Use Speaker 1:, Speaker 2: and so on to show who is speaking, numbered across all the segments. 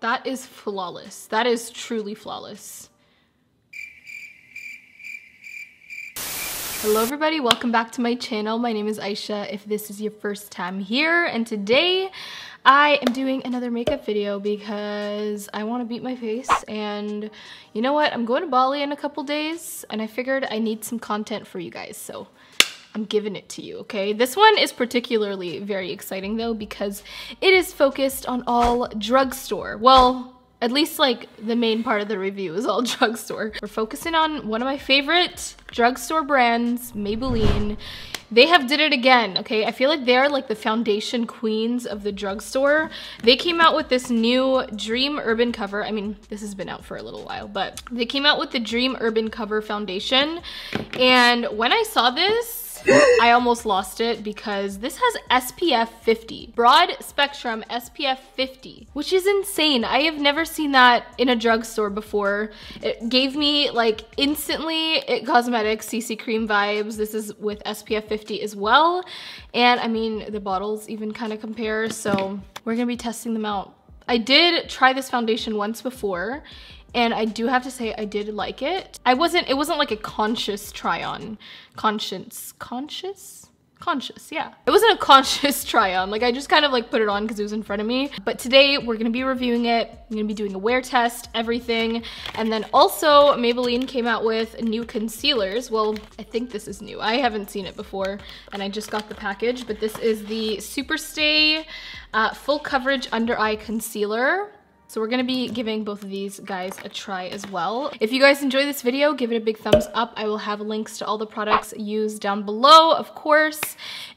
Speaker 1: That is flawless. That is truly flawless. Hello everybody, welcome back to my channel. My name is Aisha if this is your first time here, and today I am doing another makeup video because I want to beat my face, and you know what? I'm going to Bali in a couple days and I figured I need some content for you guys, so I'm giving it to you, okay? This one is particularly very exciting though because it is focused on all drugstore. Well, at least like the main part of the review is all drugstore. We're focusing on one of my favorite drugstore brands, Maybelline. They have did it again, okay? I feel like they're like the foundation queens of the drugstore. They came out with this new Dream Urban Cover. I mean, this has been out for a little while, but they came out with the Dream Urban Cover foundation. And when I saw this, I almost lost it because this has SPF 50. Broad spectrum SPF 50, which is insane. I have never seen that in a drugstore before. It gave me like instantly It Cosmetics CC cream vibes. This is with SPF 50 as well. And I mean, the bottles even kind of compare. So we're gonna be testing them out. I did try this foundation once before, and I do have to say I did like it. It wasn't like a conscious try on. Conscious, yeah. It wasn't a conscious try on. Like I just kind of like put it on because it was in front of me. But today we're gonna be reviewing it. I'm gonna be doing a wear test, everything. And then also Maybelline came out with new concealers. Well, I think this is new. I haven't seen it before and I just got the package, but this is the Superstay Full Coverage Under Eye Concealer. So we're gonna be giving both of these guys a try as well. If you guys enjoy this video, give it a big thumbs up. I will have links to all the products used down below, of course,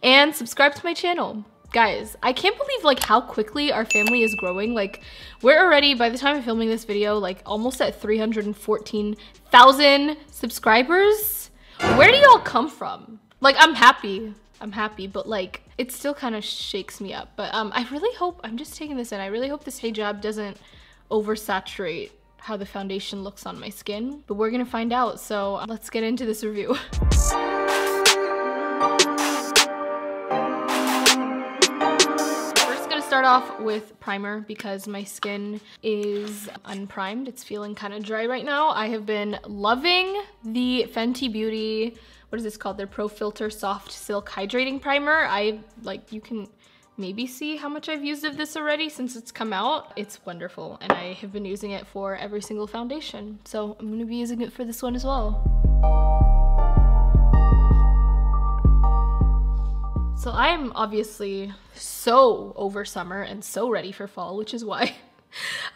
Speaker 1: and subscribe to my channel. Guys, I can't believe like how quickly our family is growing. Like we're already, by the time I'm filming this video, like almost at 314,000 subscribers. Where do y'all come from? Like I'm happy, but like it still kind of shakes me up. But I really hope, I'm just taking this in, I really hope this hijab doesn't oversaturate how the foundation looks on my skin. But we're gonna find out, so let's get into this review. First gonna start off with primer because my skin is unprimed. It's feeling kind of dry right now. I have been loving the Fenty Beauty, what is this called? Their Pro Filter Soft Silk Hydrating Primer. You can maybe see how much I've used of this already since it's come out. It's wonderful, and I have been using it for every single foundation. So I'm gonna be using it for this one as well. So I'm obviously so over summer and so ready for fall, which is why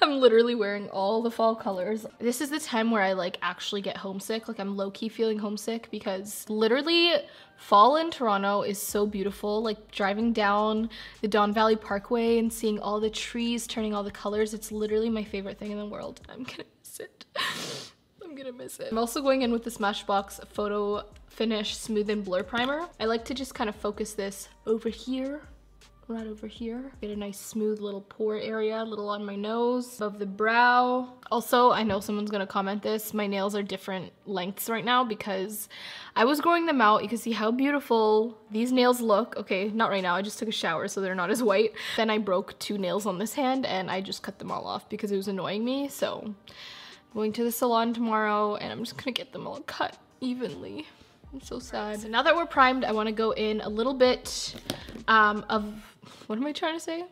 Speaker 1: I'm literally wearing all the fall colors. This is the time where I like actually get homesick. Like I'm low-key feeling homesick because literally fall in Toronto is so beautiful. Like driving down the Don Valley Parkway and seeing all the trees turning all the colors. It's literally my favorite thing in the world. I'm gonna miss it. I'm gonna miss it. I'm also going in with the Smashbox Photo Finish Smooth and Blur Primer. I like to just kind of focus this over here. Right over here. Get a nice smooth little pore area, a little on my nose, above the brow. Also, I know someone's gonna comment this, my nails are different lengths right now because I was growing them out. You can see how beautiful these nails look. Okay, not right now, I just took a shower so they're not as white. Then I broke 2 nails on this hand and I just cut them all off because it was annoying me. So I'm going to the salon tomorrow and I'm just gonna get them all cut evenly. I'm so sad. So now that we're primed, I want to go in a little bit what am I trying to say?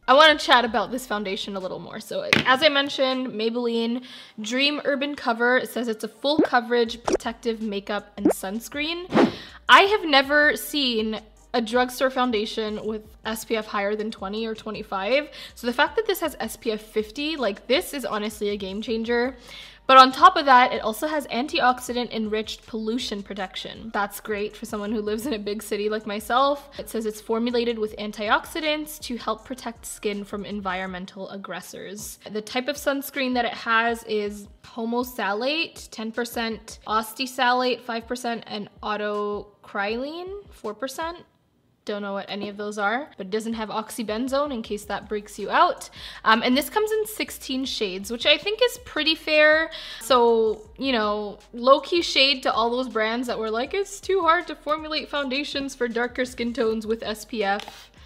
Speaker 1: I want to chat about this foundation a little more. So as I mentioned, Maybelline Dream Urban Cover. It says it's a full coverage protective makeup and sunscreen. I have never seen a drugstore foundation with SPF higher than 20 or 25. So the fact that this has SPF 50, like this is honestly a game changer. But on top of that, it also has antioxidant enriched pollution protection. That's great for someone who lives in a big city like myself. It says it's formulated with antioxidants to help protect skin from environmental aggressors. The type of sunscreen that it has is homosalate, 10%, osteosalate, 5%, and autocrylene, 4%. Don't know what any of those are, but it doesn't have oxybenzone in case that breaks you out. And this comes in 16 shades, which I think is pretty fair. So, you know, low-key shade to all those brands that were like, it's too hard to formulate foundations for darker skin tones with SPF.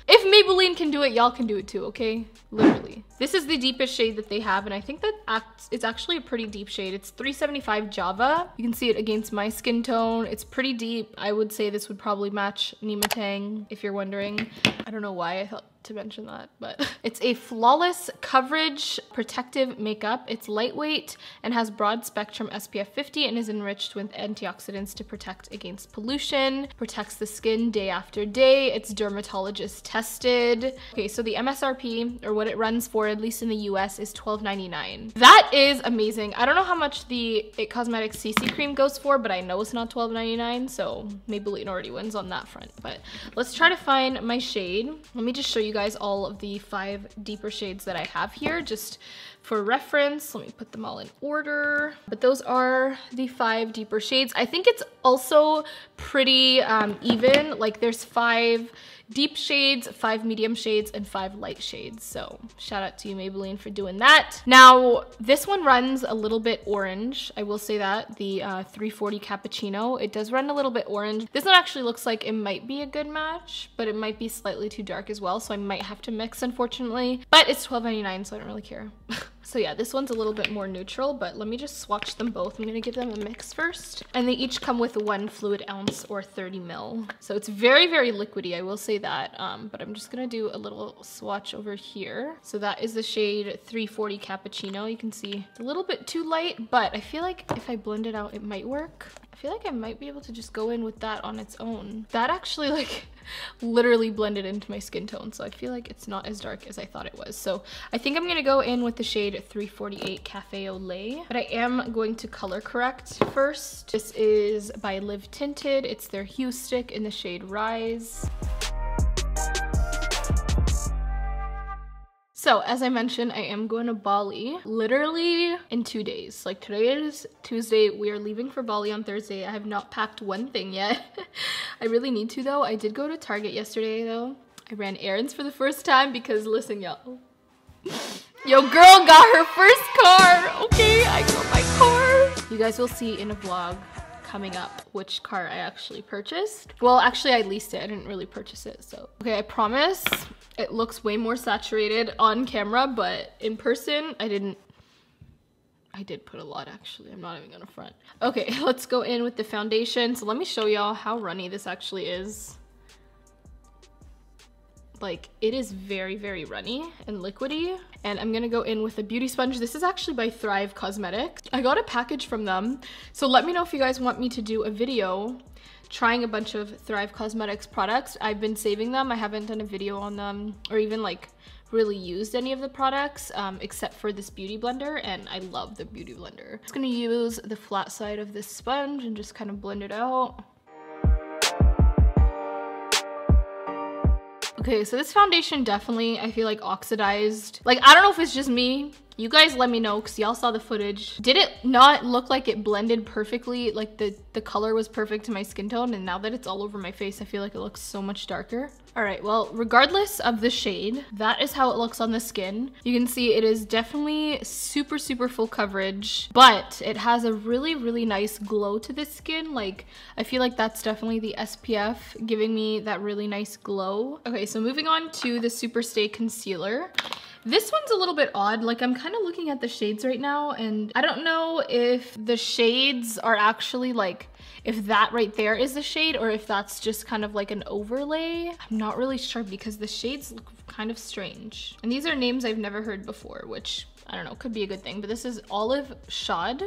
Speaker 1: If Maybelline can do it, y'all can do it too, okay? Literally. This is the deepest shade that they have, and I think that it's actually a pretty deep shade. It's 375 Java. You can see it against my skin tone. It's pretty deep. I would say this would probably match Nima Tang, if you're wondering. I don't know why I thought to mention that, but it's a flawless coverage protective makeup. It's lightweight and has broad spectrum SPF 50 and is enriched with antioxidants to protect against pollution, protects the skin day after day. It's dermatologist tested. Okay, so the MSRP, or what it runs for, at least in the US, is $12.99. That is amazing. I don't know how much the It Cosmetics CC cream goes for, but I know it's not $12.99, so Maybelline already wins on that front. But let's try to find my shade. Let me just show you guys all of the 5 deeper shades that I have here, just for reference. Let me put them all in order. But those are the 5 deeper shades. I think it's also pretty even. Like there's 5 deep shades, 5 medium shades, and 5 light shades. So shout out to you, Maybelline, for doing that. Now, this one runs a little bit orange. I will say that, the 340 Cappuccino. It does run a little bit orange. This one actually looks like it might be a good match, but it might be slightly too dark as well, so I might have to mix, unfortunately. But it's $12.99, so I don't really care. So yeah, this one's a little bit more neutral, but let me just swatch them both. I'm gonna give them a mix first. And they each come with 1 fluid ounce or 30 ml. So it's very, very liquidy, I will say that. But I'm just gonna do a little swatch over here. So that is the shade 340 Cappuccino. You can see it's a little bit too light, but I feel like if I blend it out, it might work. I feel like I might be able to just go in with that on its own. That actually like literally blended into my skin tone, so I feel like it's not as dark as I thought it was. So I think I'm gonna go in with the shade 348 Cafe au Lait, but I am going to color correct first. This is by Live Tinted. It's their Hue Stick in the shade Rise. So as I mentioned, I am going to Bali literally in 2 days. Like today is Tuesday, we are leaving for Bali on Thursday. I have not packed one thing yet. I really need to though. I did go to Target yesterday though. I ran errands for the first time because listen y'all. Yo, girl got her first car. Okay, I got my car. You guys will see in a vlog coming up which car I actually purchased. Well, actually I leased it. I didn't really purchase it, so. Okay, I promise it looks way more saturated on camera, but in person, I did put a lot actually. I'm not even gonna front. Okay, let's go in with the foundation. So let me show y'all how runny this actually is. Like, it is very, very runny and liquidy. And I'm gonna go in with a beauty sponge. This is actually by Thrive Cosmetics. I got a package from them. So let me know if you guys want me to do a video trying a bunch of Thrive Cosmetics products. I've been saving them. I haven't done a video on them or even like really used any of the products except for this beauty blender, and I love the beauty blender. I'm just gonna use the flat side of this sponge and just kind of blend it out. Okay, so this foundation definitely, I feel like oxidized. Like, I don't know if it's just me. You guys let me know because y'all saw the footage. Did it not look like it blended perfectly? Like the color was perfect to my skin tone, and now that it's all over my face, I feel like it looks so much darker. All right, well, regardless of the shade, that is how it looks on the skin. You can see it is definitely super, super full coverage, but it has a really, really nice glow to the skin. Like, I feel like that's definitely the SPF giving me that really nice glow. Okay, so moving on to the Super Stay Concealer. This one's a little bit odd. Like, I'm kind of looking at the shades right now, and I don't know if the shades are actually like, if that right there is the shade or if that's just kind of like an overlay. I'm not really sure because the shades look kind of strange. And these are names I've never heard before, which I don't know, could be a good thing. But this is Olive Shad,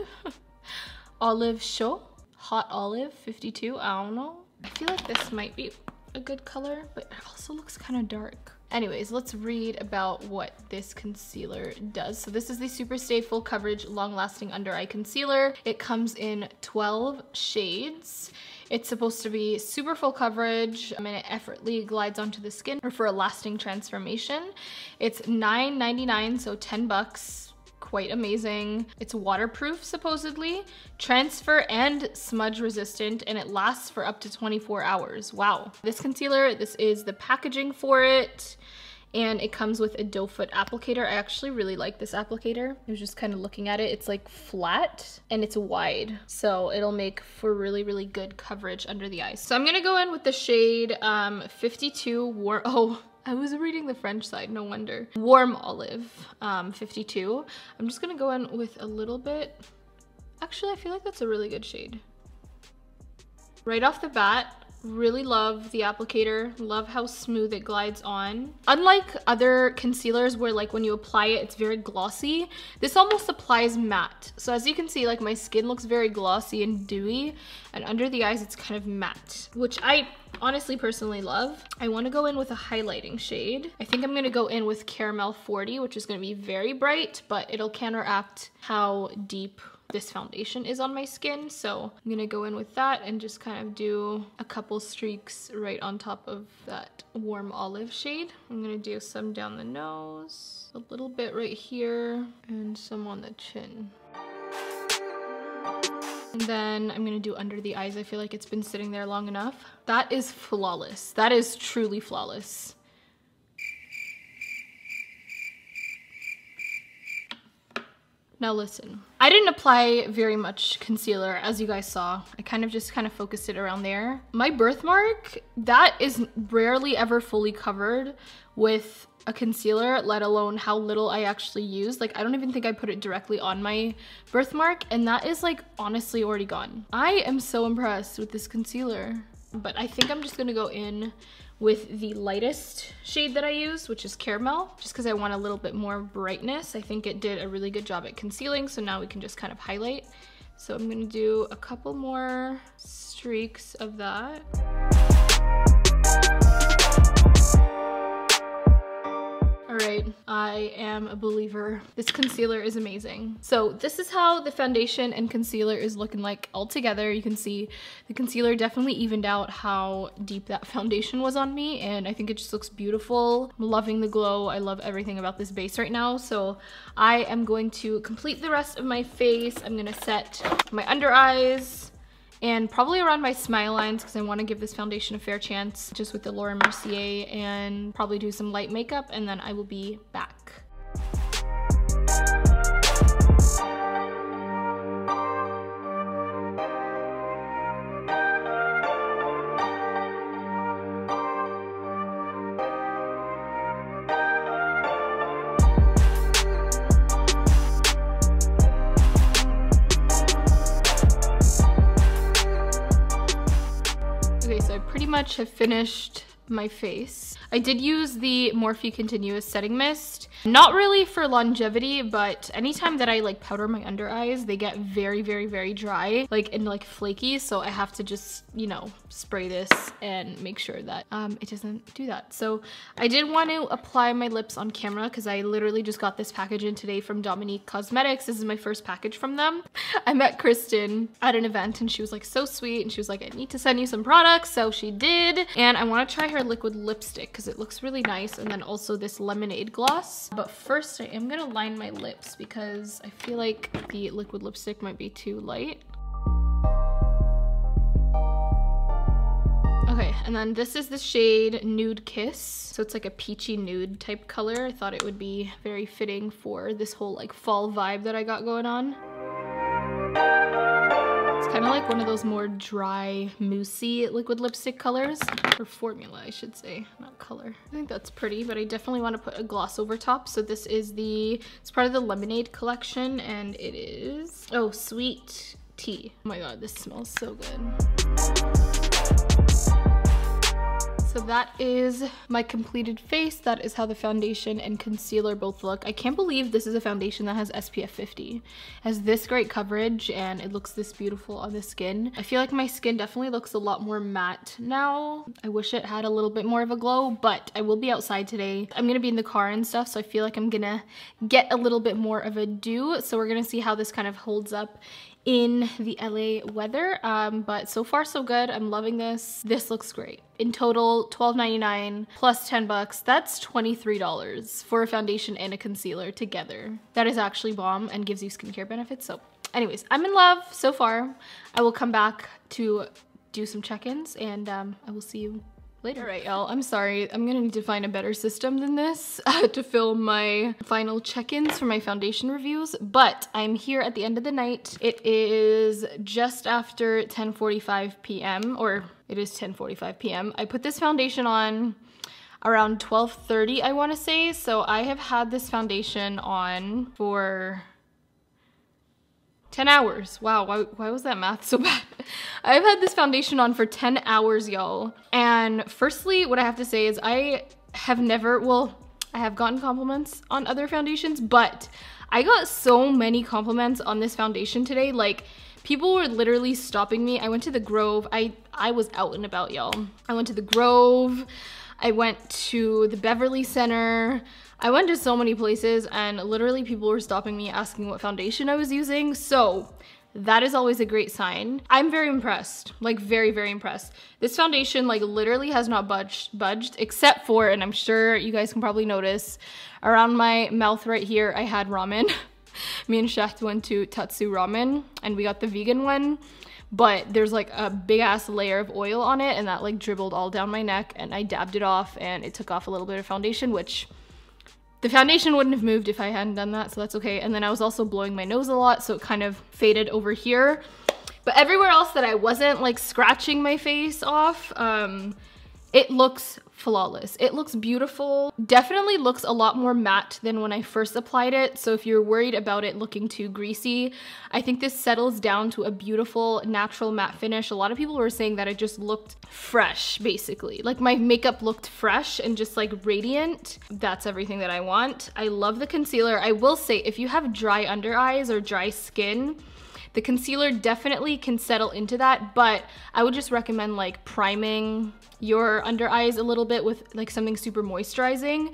Speaker 1: Olive Show, Hot Olive 52. I don't know. I feel like this might be a good color, but it also looks kind of dark. Anyways, let's read about what this concealer does. So this is the Super Stay Full Coverage Long Lasting Under Eye Concealer. It comes in 12 shades. It's supposed to be super full coverage and it effortlessly glides onto the skin or for a lasting transformation. It's $9.99, so 10 bucks. Quite amazing. It's waterproof supposedly, transfer and smudge resistant, and it lasts for up to 24 hours. Wow. This concealer, this is the packaging for it, and it comes with a doe foot applicator. I actually really like this applicator. I was just kind of looking at it. It's like flat and it's wide, so it'll make for really, really good coverage under the eyes. So I'm gonna go in with the shade 52 Warm. Oh, I was reading the French side, no wonder. Warm Olive, 52. I'm just gonna go in with a little bit. Actually, I feel like that's a really good shade. Right off the bat, really love the applicator. Love how smooth it glides on. Unlike other concealers where like when you apply it, it's very glossy, this almost applies matte. So as you can see, like my skin looks very glossy and dewy, and under the eyes, it's kind of matte, which I honestly personally love. I want to go in with a highlighting shade. I think I'm going to go in with Caramel 40, which is going to be very bright, but it'll counteract how deep this foundation is on my skin. So I'm gonna go in with that and just kind of do a couple streaks right on top of that warm olive shade. I'm gonna do some down the nose, a little bit right here, and some on the chin. And then I'm gonna do under the eyes. I feel like it's been sitting there long enough. That is flawless. That is truly flawless. Now listen, I didn't apply very much concealer, as you guys saw. I kind of focused it around there. My birthmark, that is rarely ever fully covered with a concealer, let alone how little I actually use. Like, I don't even think I put it directly on my birthmark, and that is like honestly already gone. I am so impressed with this concealer, but I think I'm just gonna go in with the lightest shade that I use, which is Caramel, just because I want a little bit more brightness. I think it did a really good job at concealing, so now we can just kind of highlight. So I'm gonna do a couple more streaks of that. All right, I am a believer. This concealer is amazing. So this is how the foundation and concealer is looking like all together. You can see the concealer definitely evened out how deep that foundation was on me, and I think it just looks beautiful. I'm loving the glow. I love everything about this base right now. So I am going to complete the rest of my face. I'm gonna set my under eyes and probably around my smile lines because I want to give this foundation a fair chance just with the Laura Mercier, and probably do some light makeup, and then I will be back. Okay, so I pretty much have finished my face. I did use the Morphe Continuous Setting Mist. Not really for longevity, but anytime that I like powder my under eyes, they get very, very, very dry, like, and like flaky. So I have to just, you know, spray this and make sure that it doesn't do that. So I did want to apply my lips on camera because I literally just got this package in today from Dominique Cosmetics. This is my first package from them. I met Kirstin at an event and she was like so sweet, and she was like, I need to send you some products. So she did, and I want to try her liquid lipstick because it looks really nice, and then also this lemonade gloss. But first I am gonna line my lips because I feel like the liquid lipstick might be too light. Okay, and then this is the shade Nude Kiss. So it's like a peachy nude type color. I thought it would be very fitting for this whole like fall vibe that I got going on. It's kind of like one of those more dry, moussey liquid lipstick colors, or formula, I should say, not color. I think that's pretty, but I definitely want to put a gloss over top. So this is it's part of the Lemonade collection, and it is, oh, Sweet Tea. Oh my god, this smells so good. So that is my completed face. That is how the foundation and concealer both look. I can't believe this is a foundation that has SPF 50. It has this great coverage and it looks this beautiful on the skin. I feel like my skin definitely looks a lot more matte now. I wish it had a little bit more of a glow, but I will be outside today. I'm gonna be in the car and stuff, so I feel like I'm gonna get a little bit more of a dew. So we're gonna see how this kind of holds up in the LA weather, but so far so good. I'm loving this. This looks great. In total, $12.99 plus 10 bucks. That's $23 for a foundation and a concealer together. That is actually bomb and gives you skincare benefits. So anyways, I'm in love so far. I will come back to do some check-ins, and I will see you later. All right, y'all, I'm sorry. I'm gonna need to find a better system than this to film my final check-ins for my foundation reviews, but I'm here at the end of the night. It is just after 10:45 p.m., or it is 10:45 p.m. I put this foundation on. around 12:30, I want to say. So I have had this foundation on for 10 hours. Wow, why was that math so bad? I've had this foundation on for 10 hours, y'all. And firstly, what I have to say is I have never, well, I have gotten compliments on other foundations, but I got so many compliments on this foundation today. Like, people were literally stopping me. I went to the Grove. I was out and about, y'all. I went to the Grove. I went to the Beverly Center. I went to so many places, and literally people were stopping me asking what foundation I was using. So that is always a great sign. I'm very impressed, like very, very impressed. This foundation like literally has not budged except for, and I'm sure you guys can probably notice, around my mouth right here, I had ramen. Me and Shaht went to Tatsu Ramen and we got the vegan one, but there's like a big ass layer of oil on it and that like dribbled all down my neck, and I dabbed it off and it took off a little bit of foundation, which the foundation wouldn't have moved if I hadn't done that, so that's okay. And then I was also blowing my nose a lot, so it kind of faded over here. But everywhere else that I wasn't like scratching my face off, it looks flawless. It looks beautiful. Definitely looks a lot more matte than when I first applied it. So if you're worried about it looking too greasy, I think this settles down to a beautiful natural matte finish. A lot of people were saying that it just looked fresh, basically. Like my makeup looked fresh and just like radiant. That's everything that I want. I love the concealer. I will say, if you have dry under eyes or dry skin, the concealer definitely can settle into that, but I would just recommend like priming your under eyes a little bit with like something super moisturizing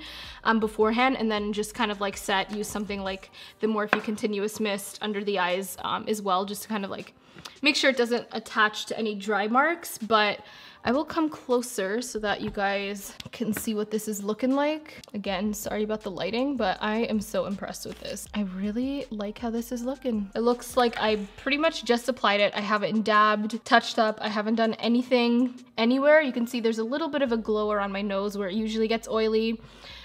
Speaker 1: beforehand, and then just kind of like use something like the Morphe Continuous Mist under the eyes as well, just to kind of like make sure it doesn't attach to any dry marks. But I will come closer so that you guys can see what this is looking like. Again, sorry about the lighting, but I am so impressed with this. I really like how this is looking. It looks like I pretty much just applied it. I haven't dabbed, touched up. I haven't done anything anywhere. You can see there's a little bit of a glow around my nose where it usually gets oily,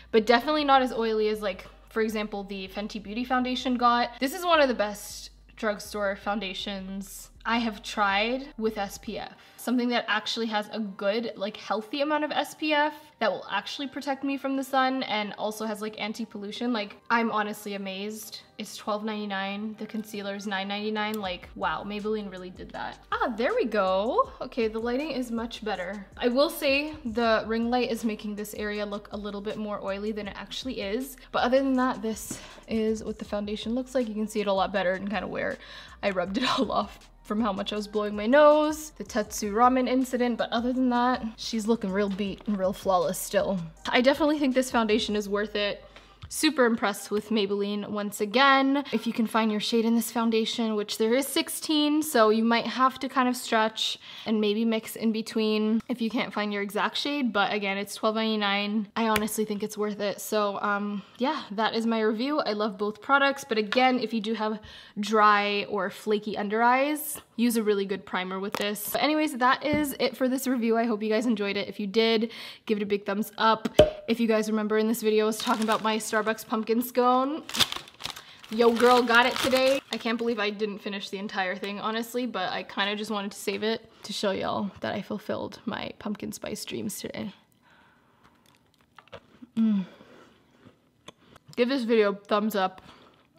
Speaker 1: but definitely not as oily as like, for example, the Fenty Beauty foundation got. This is one of the best drugstore foundations I have tried with SPF. Something that actually has a good, like healthy amount of SPF that will actually protect me from the sun and also has like anti-pollution. Like, I'm honestly amazed. It's $12.99. The concealer is $9.99. Like, wow, Maybelline really did that. Ah, there we go. Okay, the lighting is much better. I will say the ring light is making this area look a little bit more oily than it actually is. But other than that, this is what the foundation looks like. You can see it a lot better and kind of where I rubbed it all off from how much I was blowing my nose, the Tatsu Ramen incident, but other than that, she's looking real beat and real flawless still. I definitely think this foundation is worth it. Super impressed with Maybelline once again. If you can find your shade in this foundation, which there is 16, so you might have to kind of stretch and maybe mix in between if you can't find your exact shade, but again, it's $12.99. I honestly think it's worth it. So yeah, that is my review. I love both products, but again, if you do have dry or flaky under eyes, use a really good primer with this. But anyways, that is it for this review. I hope you guys enjoyed it. If you did, give it a big thumbs up. If you guys remember, in this video I was talking about my Starbucks pumpkin scone. Yo girl got it today. I can't believe I didn't finish the entire thing, honestly, but I kind of just wanted to save it to show y'all that I fulfilled my pumpkin spice dreams today. Give this video a thumbs up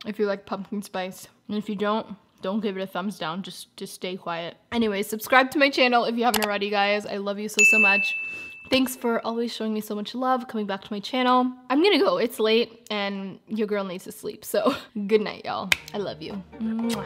Speaker 1: if you like pumpkin spice, and if you don't give it a thumbs down. Just stay quiet. Anyways, subscribe to my channel if you haven't already, guys. I love you so much. Thanks for always showing me so much love, coming back to my channel. I'm gonna go, it's late and your girl needs to sleep, so good night, y'all. I love you. Mwah.